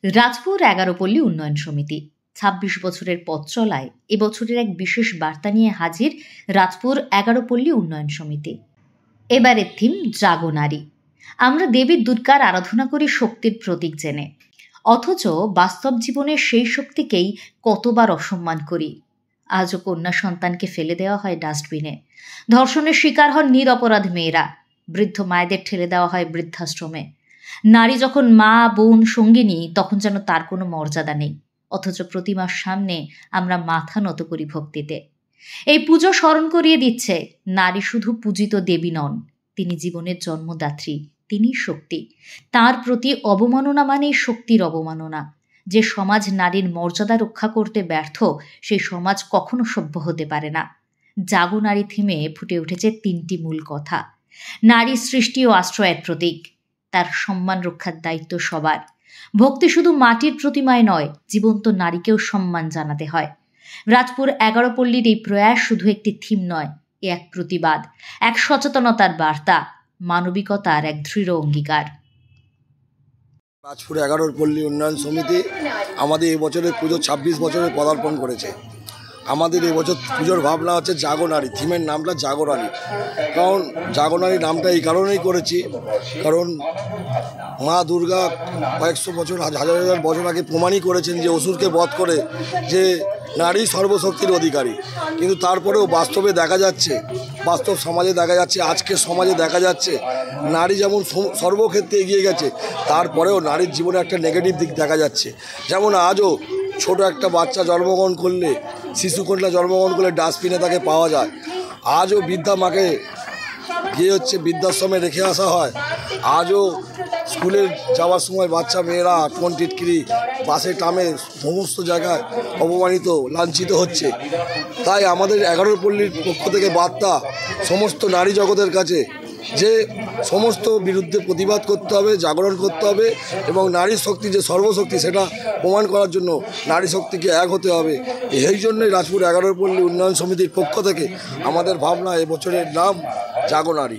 রাজপুর ১১ পল্লী উন্নয়ন সমিতি ২৬ বছরের পথ চলায় এবছরের এক বিশেষ বার্তা নিয়ে হাজির রাজপুর ১১ পল্লী উন্নয়ন সমিতি। এবারের থিম জাগো নারী। আমরা দেবী দুর্গার আরাধনা করি শক্তির প্রতীক জেনে, অথচ বাস্তব জীবনে সেই শক্তিকেই কতবার অসম্মান করি। আজও কন্যা সন্তানকে ফেলে দেওয়া হয় ডাস্টবিনে, ধর্ষণের শিকার হন নিরপরাধ মেয়েরা, বৃদ্ধ মায়েদের ঠেলে দেওয়া হয় বৃদ্ধাশ্রমে। নারী যখন মা, বোন, সঙ্গিনী, তখন যেন তার কোনো মর্যাদা নেই, অথচ প্রতিমার সামনে আমরা মাথা নত করি ভক্তিতে। এই পুজো স্মরণ করিয়ে দিচ্ছে নারী শুধু পূজিত দেবী নন, তিনি জীবনের জন্মদাত্রী, তিনি শক্তি। তার প্রতি অবমাননা মানেই শক্তির অবমাননা। যে সমাজ নারীর মর্যাদা রক্ষা করতে ব্যর্থ, সেই সমাজ কখনো সভ্য হতে পারে না। জাগো নারী থিমে ফুটে উঠেছে ৩টি মূল কথা। নারী সৃষ্টি ও আশ্রয়ের প্রতীক, তার সম্মান রক্ষার দায়িত্ব সবার। ভক্তি শুধু মাটির প্রতিমায় নয়, জীবন্ত নারীকেও সম্মান জানাতে হয়। রাজপুর ১১ পল্লীর এই প্রয়াস শুধু একটি থিম নয়, এ এক প্রতিবাদ, এক সচেতনতার বার্তা, মানবিকতার এক দৃঢ় অঙ্গীকার। রাজপুর ১১ পল্লী উন্নয়ন সমিতি আমাদের এই বছরের পুজো ২৬ বছরে পদার্পণ করেছে। আমাদের এই বছর পুজোর ভাবনা হচ্ছে জাগো নারী, থিমের নামটা জাগো নারী। কারণ জাগো নারী নামটা এই কারণেই করেছি, কারণ মা দুর্গা কয়েকশো বছর, হাজার হাজার বছর আগে প্রমাণই করেছেন যে অসুরকে বধ করে যে নারী সর্বশক্তির অধিকারী। কিন্তু তারপরেও বাস্তবে দেখা যাচ্ছে, বাস্তব সমাজে দেখা যাচ্ছে, আজকের সমাজে দেখা যাচ্ছে নারী যেমন সর্বক্ষেত্রে এগিয়ে গেছে, তারপরেও নারীর জীবনে একটা নেগেটিভ দিক দেখা যাচ্ছে। যেমন আজও ছোট একটা বাচ্চা জন্মগ্রহণ করলে, শিশুকন্যা জন্মগ্রহণ করলে ডাস্টবিনে তাকে পাওয়া যায়। আজও বৃদ্ধা মাকে গিয়ে বৃদ্ধাশ্রমে রেখে আসা হয়। আজও স্কুলে যাওয়ার সময় বাচ্চা মেয়েরা টোন টিটকিরি, বাসে টামে, সমস্ত জায়গায় অপমানিত, লাঞ্ছিত হচ্ছে। তাই আমাদের ১১ পল্লীর পক্ষ থেকে বার্তা সমস্ত নারী জগতের কাছে যে সমস্ত বিরুদ্ধে প্রতিবাদ করতে হবে, জাগরণ করতে হবে, এবং নারীর শক্তি যে সর্বশক্তি সেটা প্রমাণ করার জন্য নারী শক্তিকে এক হতে হবে। এই জন্যই রাজপুর ১১ পল্লী উন্নয়ন সমিতির পক্ষ থেকে আমাদের ভাবনা এবছরের নাম জাগো নারী।